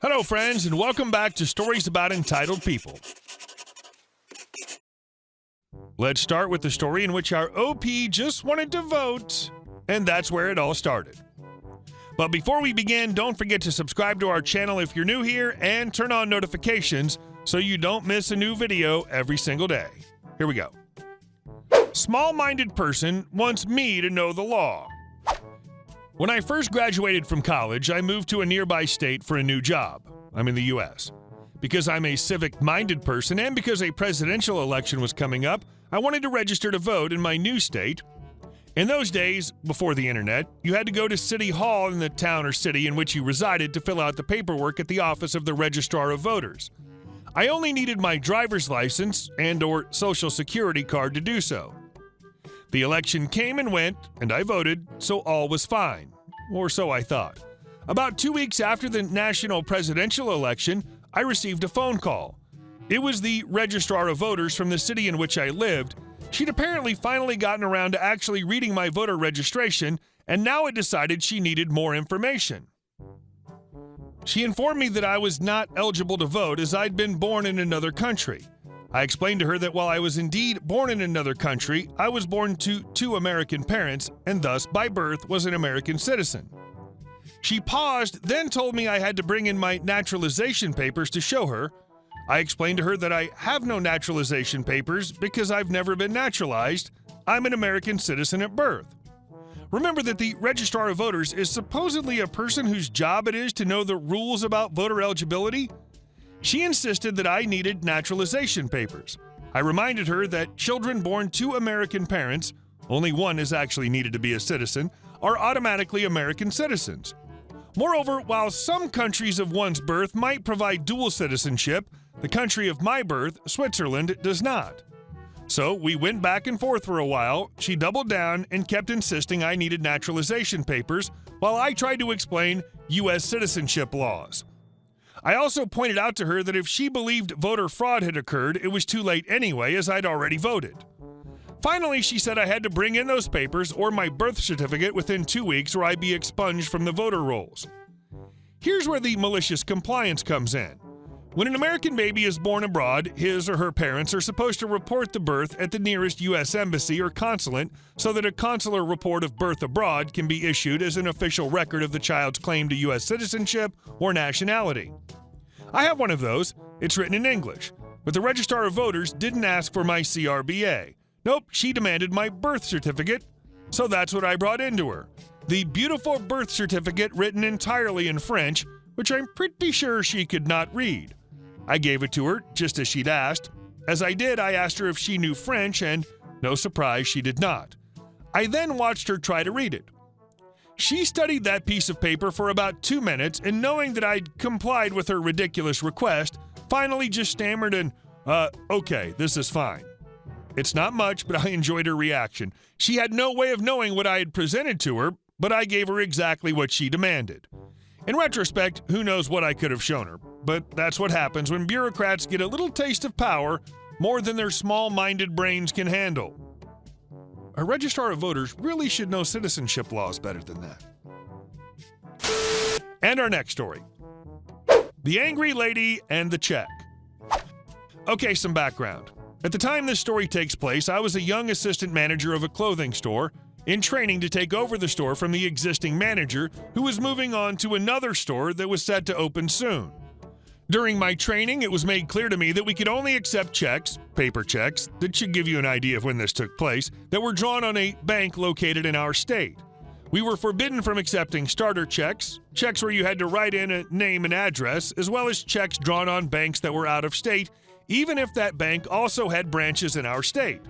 Hello, friends, and welcome back to Stories About Entitled People. Let's start with the story in which our OP just wanted to vote, and that's where it all started. But before we begin, don't forget to subscribe to our channel if you're new here and turn on notifications so you don't miss a new video every single day. Here we go. Small-minded person wants me to know the law. When I first graduated from college, I moved to a nearby state for a new job. I'm in the U.S. Because I'm a civic-minded person and because a presidential election was coming up, I wanted to register to vote in my new state. In those days, before the internet, you had to go to City Hall in the town or city in which you resided to fill out the paperwork at the office of the Registrar of Voters. I only needed my driver's license and/or Social Security card to do so. The election came and went, and I voted, so all was fine. Or so I thought. About 2 weeks after the national presidential election, I received a phone call. It was the Registrar of Voters from the city in which I lived. She'd apparently finally gotten around to actually reading my voter registration, and now had decided she needed more information. She informed me that I was not eligible to vote as I'd been born in another country. I explained to her that while I was indeed born in another country, I was born to two American parents and thus, by birth, was an American citizen. She paused, then told me I had to bring in my naturalization papers to show her. I explained to her that I have no naturalization papers because I've never been naturalized. I'm an American citizen at birth. Remember that the Registrar of Voters is supposedly a person whose job it is to know the rules about voter eligibility. She insisted that I needed naturalization papers. I reminded her that children born to American parents, only one is actually needed to be a citizen, are automatically American citizens. Moreover, while some countries of one's birth might provide dual citizenship, the country of my birth, Switzerland, does not. So we went back and forth for a while. She doubled down and kept insisting I needed naturalization papers while I tried to explain U.S. citizenship laws. I also pointed out to her that if she believed voter fraud had occurred, it was too late anyway, as I'd already voted. Finally, she said I had to bring in those papers or my birth certificate within 2 weeks or I'd be expunged from the voter rolls. Here's where the malicious compliance comes in. When an American baby is born abroad, his or her parents are supposed to report the birth at the nearest U.S. embassy or consulate so that a consular report of birth abroad can be issued as an official record of the child's claim to U.S. citizenship or nationality. I have one of those. It's written in English, but the Registrar of Voters didn't ask for my CRBA. Nope, she demanded my birth certificate, so that's what I brought into her. The beautiful birth certificate written entirely in French, which I'm pretty sure she could not read. I gave it to her, just as she'd asked. As I did, I asked her if she knew French, and no surprise, she did not. I then watched her try to read it. She studied that piece of paper for about 2 minutes, and knowing that I'd complied with her ridiculous request, finally just stammered and, okay, this is fine. It's not much, but I enjoyed her reaction. She had no way of knowing what I had presented to her, but I gave her exactly what she demanded. In retrospect, who knows what I could have shown her, but that's what happens when bureaucrats get a little taste of power, more than their small-minded brains can handle. A Registrar of Voters really should know citizenship laws better than that. And our next story. The Angry Lady and the Check. Okay, some background. At the time this story takes place, I was a young assistant manager of a clothing store, in training to take over the store from the existing manager who was moving on to another store that was set to open soon. During my training, it was made clear to me that we could only accept checks, paper checks, that should give you an idea of when this took place, that were drawn on a bank located in our state. We were forbidden from accepting starter checks, checks where you had to write in a name and address, as well as checks drawn on banks that were out of state, even if that bank also had branches in our state.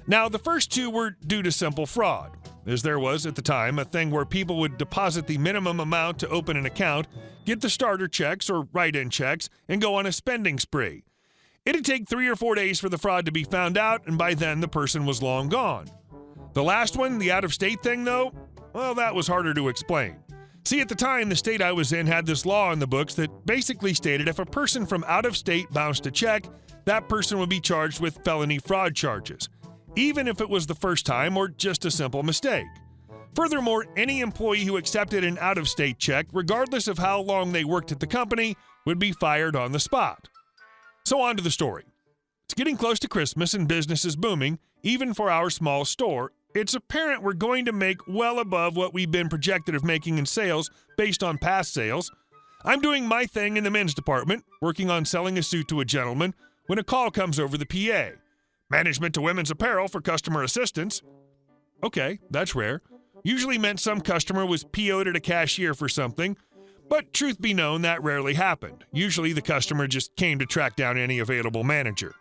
Now, the first two were due to simple fraud, as there was, at the time, a thing where people would deposit the minimum amount to open an account, get the starter checks or write-in checks, and go on a spending spree. It'd take 3 or 4 days for the fraud to be found out, and by then the person was long gone. The last one, the out-of-state thing, though, well, that was harder to explain. See, at the time, the state I was in had this law in the books that basically stated if a person from out of state bounced a check, that person would be charged with felony fraud charges, even if it was the first time or just a simple mistake. Furthermore, any employee who accepted an out-of-state check, regardless of how long they worked at the company, would be fired on the spot. So on to the story. It's getting close to Christmas and business is booming, even for our small store. It's apparent we're going to make well above what we've been projected of making in sales based on past sales. I'm doing my thing in the men's department, working on selling a suit to a gentleman, when a call comes over the PA. Management to women's apparel for customer assistance. Okay, that's rare. Usually meant some customer was PO'd at a cashier for something, but truth be known, that rarely happened. Usually the customer just came to track down any available manager.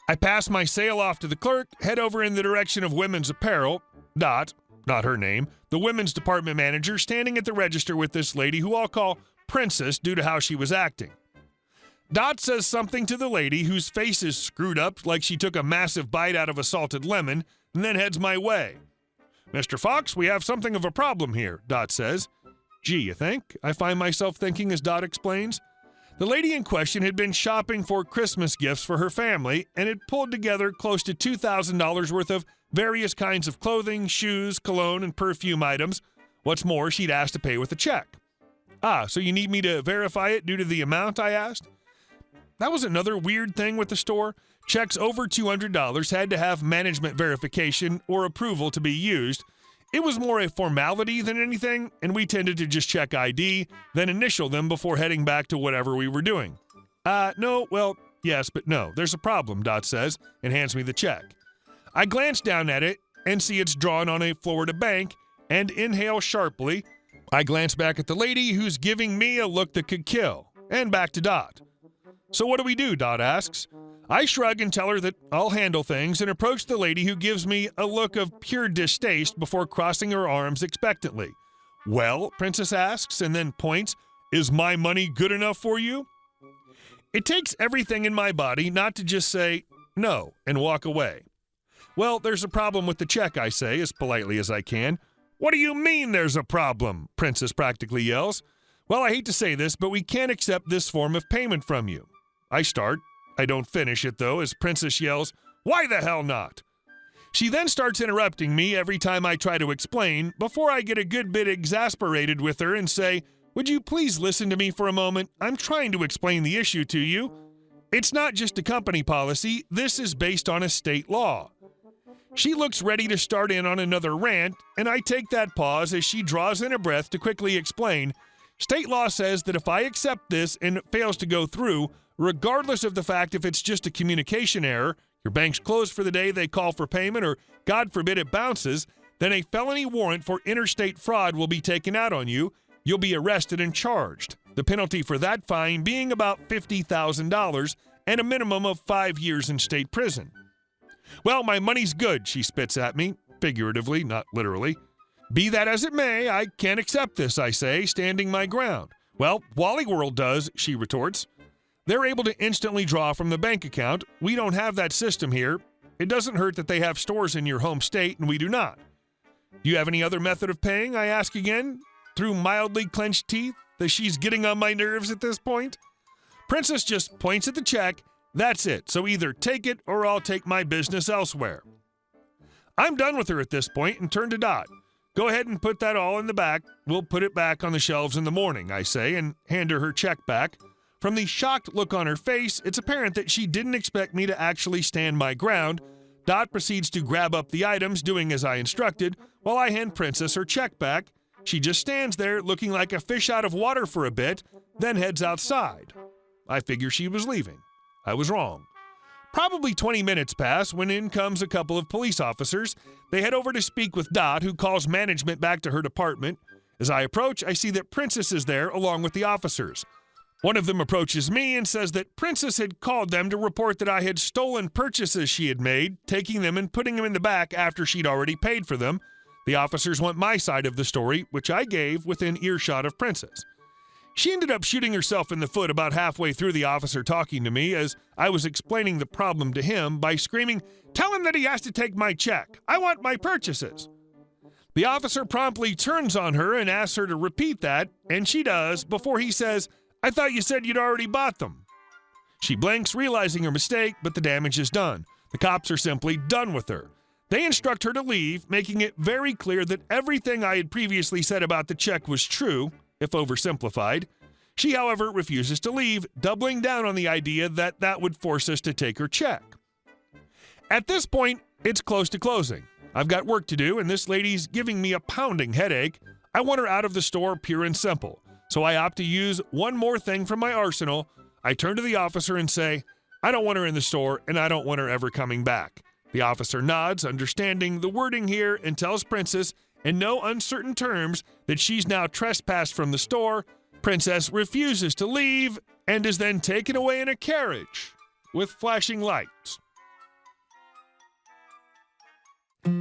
I pass my sale off to the clerk, head over in the direction of women's apparel. Not her name, the women's department manager standing at the register with this lady who I'll call Princess due to how she was acting. Dot says something to the lady whose face is screwed up like she took a massive bite out of a salted lemon and then heads my way. Mr. Fox, we have something of a problem here, Dot says. Gee, you think? I find myself thinking as Dot explains. The lady in question had been shopping for Christmas gifts for her family and had pulled together close to $2,000 worth of various kinds of clothing, shoes, cologne, and perfume items. What's more, she'd asked to pay with a check. So you need me to verify it due to the amount, I asked? That was another weird thing with the store. Checks over $200 had to have management verification or approval to be used. It was more a formality than anything, and we tended to just check ID, then initial them before heading back to whatever we were doing. No, well, yes, but no. There's a problem, Dot says, and hands me the check. I glance down at it and see it's drawn on a Florida bank and inhale sharply. I glance back at the lady who's giving me a look that could kill, and back to Dot. So what do we do, Dot asks. I shrug and tell her that I'll handle things and approach the lady who gives me a look of pure distaste before crossing her arms expectantly. Well, Princess asks and then points, is my money good enough for you? It takes everything in my body not to just say no and walk away. Well, there's a problem with the check, I say as politely as I can. What do you mean there's a problem? Princess practically yells. Well, I hate to say this, but we can't accept this form of payment from you. I start. I don't finish it, though, as Princess yells, why the hell not? She then starts interrupting me every time I try to explain, before I get a good bit exasperated with her and say, would you please listen to me for a moment? I'm trying to explain the issue to you. It's not just a company policy. This is based on a state law. She looks ready to start in on another rant, and I take that pause as she draws in a breath to quickly explain, state law says that if I accept this and it fails to go through, regardless of the fact if it's just a communication error, your bank's closed for the day, they call for payment, or God forbid it bounces, then a felony warrant for interstate fraud will be taken out on you. You'll be arrested and charged. The penalty for that fine being about $50,000 and a minimum of 5 years in state prison. Well, my money's good, she spits at me, figuratively, not literally. Be that as it may, I can't accept this, I say, standing my ground. Well, Wally World does, she retorts. They're able to instantly draw from the bank account. We don't have that system here. It doesn't hurt that they have stores in your home state, and we do not. Do you have any other method of paying, I ask again, through mildly clenched teeth, as she's getting on my nerves at this point. Princess just points at the check. That's it, so either take it or I'll take my business elsewhere. I'm done with her at this point and turn to Dot. Go ahead and put that all in the back. We'll put it back on the shelves in the morning, I say, and hand her check back. From the shocked look on her face, it's apparent that she didn't expect me to actually stand my ground. Dot proceeds to grab up the items, doing as I instructed, while I hand Princess her check back. She just stands there looking like a fish out of water for a bit, then heads outside. I figure she was leaving. I was wrong. Probably 20 minutes pass when in comes a couple of police officers. They head over to speak with Dot, who calls management back to her department. As I approach, I see that Princess is there along with the officers. One of them approaches me and says that Princess had called them to report that I had stolen purchases she had made, taking them and putting them in the back after she'd already paid for them. The officers want my side of the story, which I gave within earshot of Princess. She ended up shooting herself in the foot about halfway through the officer talking to me as I was explaining the problem to him by screaming, "Tell him that he has to take my check. I want my purchases." The officer promptly turns on her and asks her to repeat that, and she does before he says, "I thought you said you'd already bought them." She blinks, realizing her mistake, but the damage is done. The cops are simply done with her. They instruct her to leave, making it very clear that everything I had previously said about the check was true, if oversimplified. She, however, refuses to leave, doubling down on the idea that that would force us to take her check. At this point, it's close to closing. I've got work to do, and this lady's giving me a pounding headache. I want her out of the store, pure and simple. So I opt to use one more thing from my arsenal. I turn to the officer and say, I don't want her in the store, and I don't want her ever coming back. The officer nods, understanding the wording here, and tells Princess, in no uncertain terms, that she's now trespassed from the store. Princess refuses to leave and is then taken away in a carriage with flashing lights.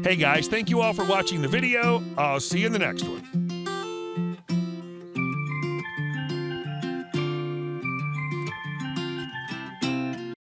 Hey guys, thank you all for watching the video. I'll see you in the next one.